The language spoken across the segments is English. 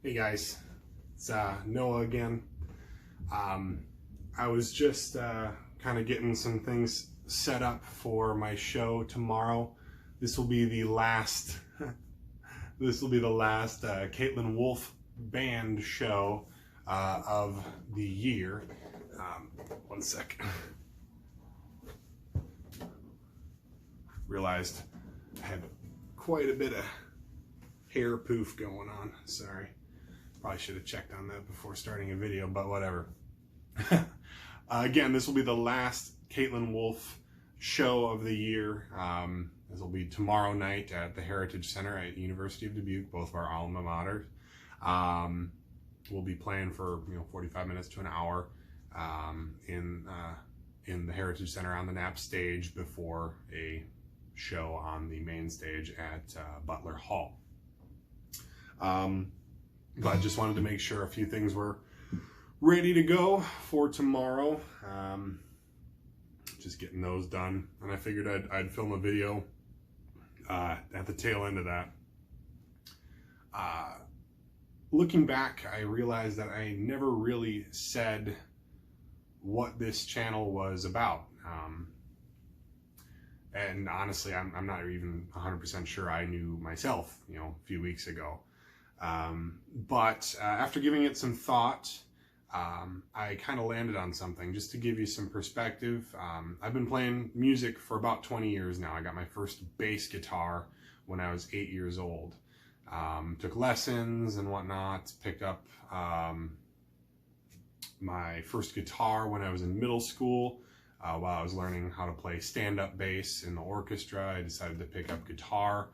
Hey guys, it's Noah again. I was just kind of getting some things set up for my show tomorrow. This will be the last. This will be the last Caitlin Wolf band show of the year. One sec. Realized I had quite a bit of hair poof going on. Sorry. Probably should have checked on that before starting a video, but whatever. Again, this will be the last Caitlin Wolf show of the year. This will be tomorrow night at the Heritage Center at University of Dubuque, both of our alma maters. We'll be playing for 45 minutes to an hour in the Heritage Center on the Knapp stage before a show on the main stage at Butler Hall. But I just wanted to make sure a few things were ready to go for tomorrow. Just getting those done. And I figured I'd film a video at the tail end of that. Looking back, I realized that I never really said what this channel was about. And honestly, I'm not even 100% sure I knew myself, a few weeks ago. But after giving it some thought, I kind of landed on something. Just to give you some perspective, I've been playing music for about 20 years now. I got my first bass guitar when I was 8 years old. Took lessons and whatnot, picked up my first guitar when I was in middle school. While I was learning how to play stand-up bass in the orchestra, I decided to pick up guitar.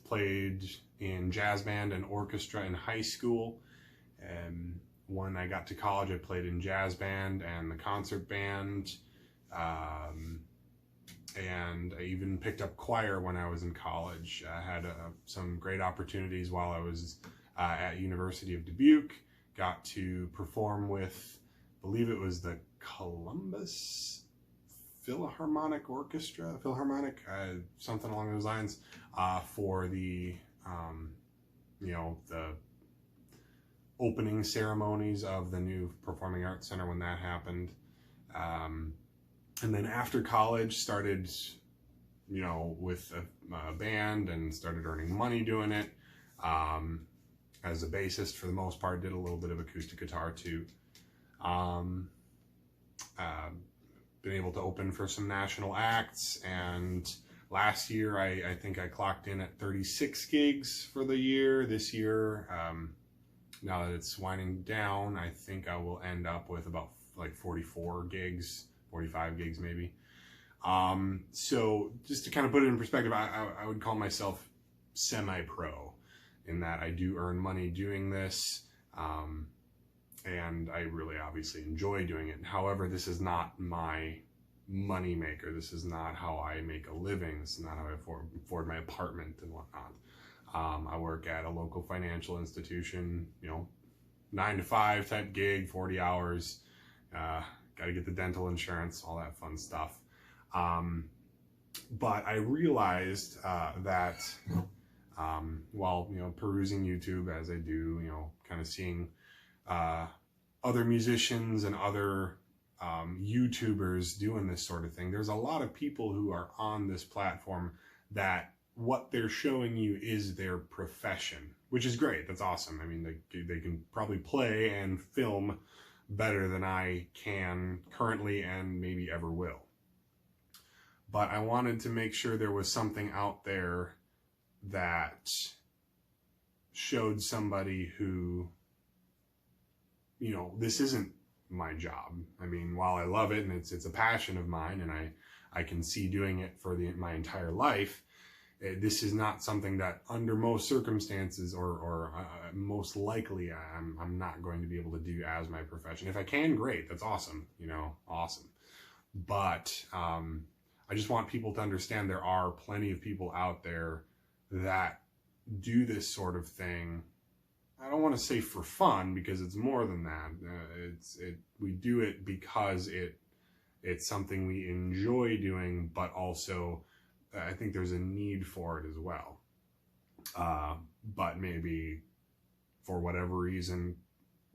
Played in jazz band and orchestra in high school. And when I got to college, I played in jazz band and the concert band. And I even picked up choir when I was in college. I had some great opportunities while I was at University of Dubuque. Got to perform with, I believe it was the Columbus Philharmonic Orchestra, something along those lines, for the, the opening ceremonies of the new Performing Arts Center when that happened. And then after college, started, with a band and started earning money doing it. As a bassist for the most part, did a little bit of acoustic guitar too. Been able to open for some national acts, and last year I think I clocked in at 36 gigs for the year. This year, now that it's winding down, I think I will end up with about like 44 gigs, 45 gigs maybe. So just to kind of put it in perspective, I would call myself semi-pro in that I do earn money doing this. And I really obviously enjoy doing it. However, this is not my money maker. This is not how I make a living. This is not how I afford my apartment and whatnot. I work at a local financial institution, 9 to 5 type gig, 40 hours. Got to get the dental insurance, all that fun stuff. But I realized that while perusing YouTube as I do, kind of seeing other musicians and other YouTubers doing this sort of thing. There's a lot of people who are on this platform that what they're showing you is their profession, which is great. That's awesome. I mean, they can probably play and film better than I can currently and maybe ever will. But I wanted to make sure there was something out there that showed somebody who, this isn't my job. I mean, while I love it and it's a passion of mine and I can see doing it for my entire life, this is not something that under most circumstances or most likely I'm not going to be able to do as my profession. If I can, great. That's awesome. Awesome. But I just want people to understand there are plenty of people out there that do this sort of thing. I don't want to say for fun, because it's more than that. We do it because it's something we enjoy doing, but also I think there's a need for it as well. But maybe for whatever reason,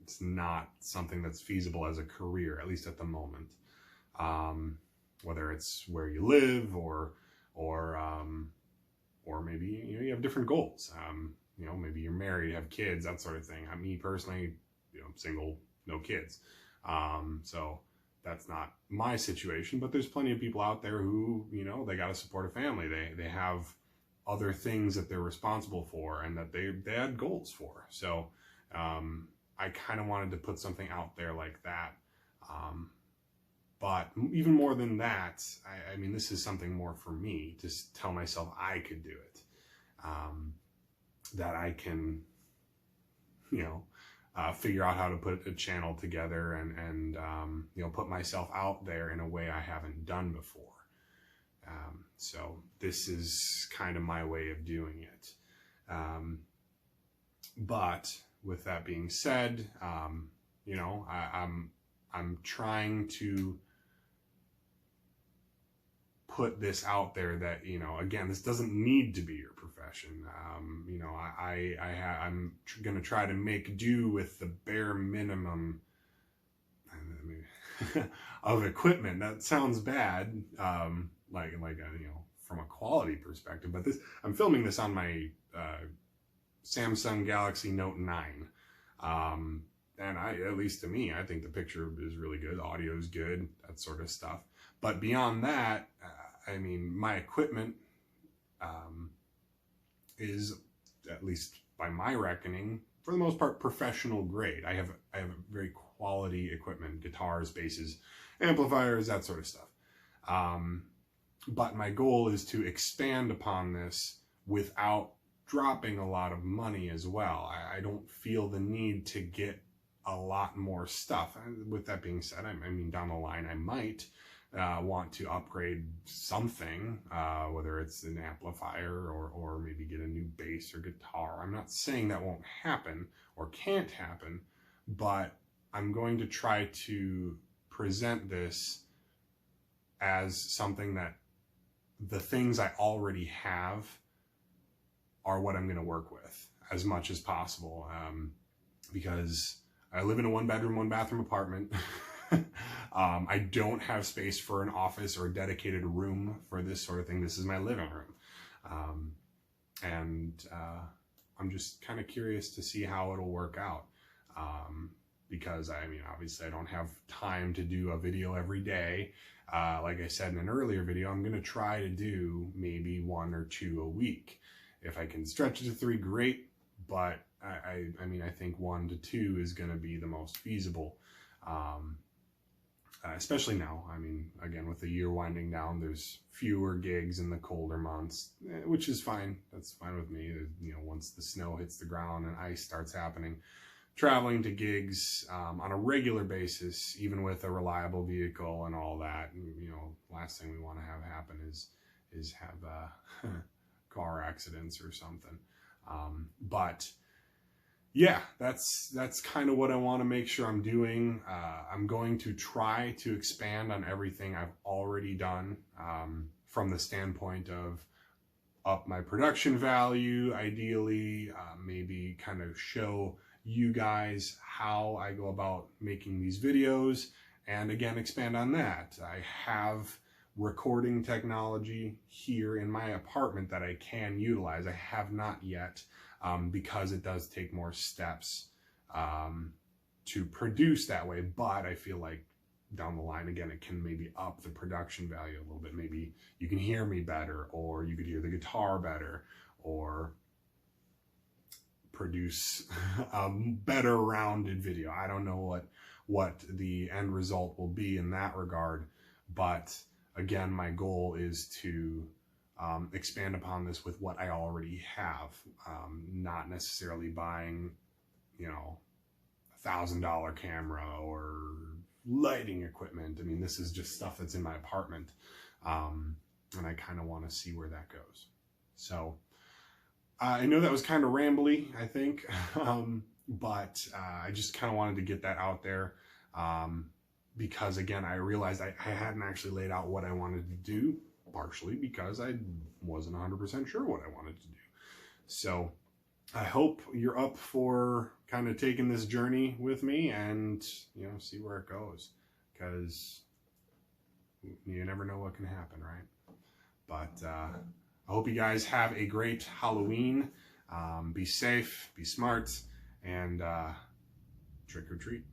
it's not something that's feasible as a career, at least at the moment. Whether it's where you live or maybe you have different goals. Maybe you're married, have kids, that sort of thing. Me personally, single, no kids. So that's not my situation, but there's plenty of people out there who, they got to support a family. They have other things that they're responsible for and that they had goals for. So, I kind of wanted to put something out there like that. But even more than that, I mean, this is something more for me to tell myself I could do it. That I can, figure out how to put a channel together and put myself out there in a way I haven't done before. So this is kind of my way of doing it. But with that being said, I'm trying to put this out there that, again, this doesn't need to be your profession. I'm going to try to make do with the bare minimum of equipment. That sounds bad, from a quality perspective, but I'm filming this on my Samsung Galaxy Note 9. And at least to me, I think the picture is really good. Audio is good, that sort of stuff. But beyond that, my equipment is, at least by my reckoning, for the most part, professional grade. I have very quality equipment, guitars, basses, amplifiers, that sort of stuff. But my goal is to expand upon this without dropping a lot of money as well. I don't feel the need to get a lot more stuff. With that being said, down the line I might want to upgrade something, whether it's an amplifier or maybe get a new bass or guitar. I'm not saying that won't happen or can't happen, but I'm going to try to present this as something that the things I already have are what I'm going to work with as much as possible, because I live in a 1-bedroom, 1-bathroom apartment. I don't have space for an office or a dedicated room for this sort of thing. This is my living room. I'm just kind of curious to see how it'll work out. Because obviously I don't have time to do a video every day. Like I said in an earlier video, I'm going to try to do maybe 1 or 2 a week. If I can stretch it to 3, great. But I think 1 to 2 is going to be the most feasible. Especially now. Again, with the year winding down, there's fewer gigs in the colder months, which is fine. That's fine with me. Once the snow hits the ground and ice starts happening, traveling to gigs on a regular basis, even with a reliable vehicle and all that, last thing we want to have happen is have car accidents or something. But yeah, that's kind of what I want to make sure I'm doing. I'm going to try to expand on everything I've already done, from the standpoint of up my production value, ideally, maybe kind of show you guys how I go about making these videos, and again, expand on that. I have recording technology here in my apartment that I can utilize. I have not yet, because it does take more steps to produce that way, but I feel like down the line, again, it can maybe up the production value a little bit. Maybe you can hear me better, or you could hear the guitar better, or produce a better rounded video. I don't know what the end result will be in that regard, but again, my goal is to expand upon this with what I already have, not necessarily buying, $1,000 camera or lighting equipment. This is just stuff that's in my apartment, and I kind of want to see where that goes. So I know that was kind of rambly, I think, but I just kind of wanted to get that out there, because again, I realized I hadn't actually laid out what I wanted to do, partially because I wasn't 100% sure what I wanted to do. So I hope you're up for kind of taking this journey with me and, you know, see where it goes, because you never know what can happen, right? But I hope you guys have a great Halloween. Be safe, be smart, and trick or treat.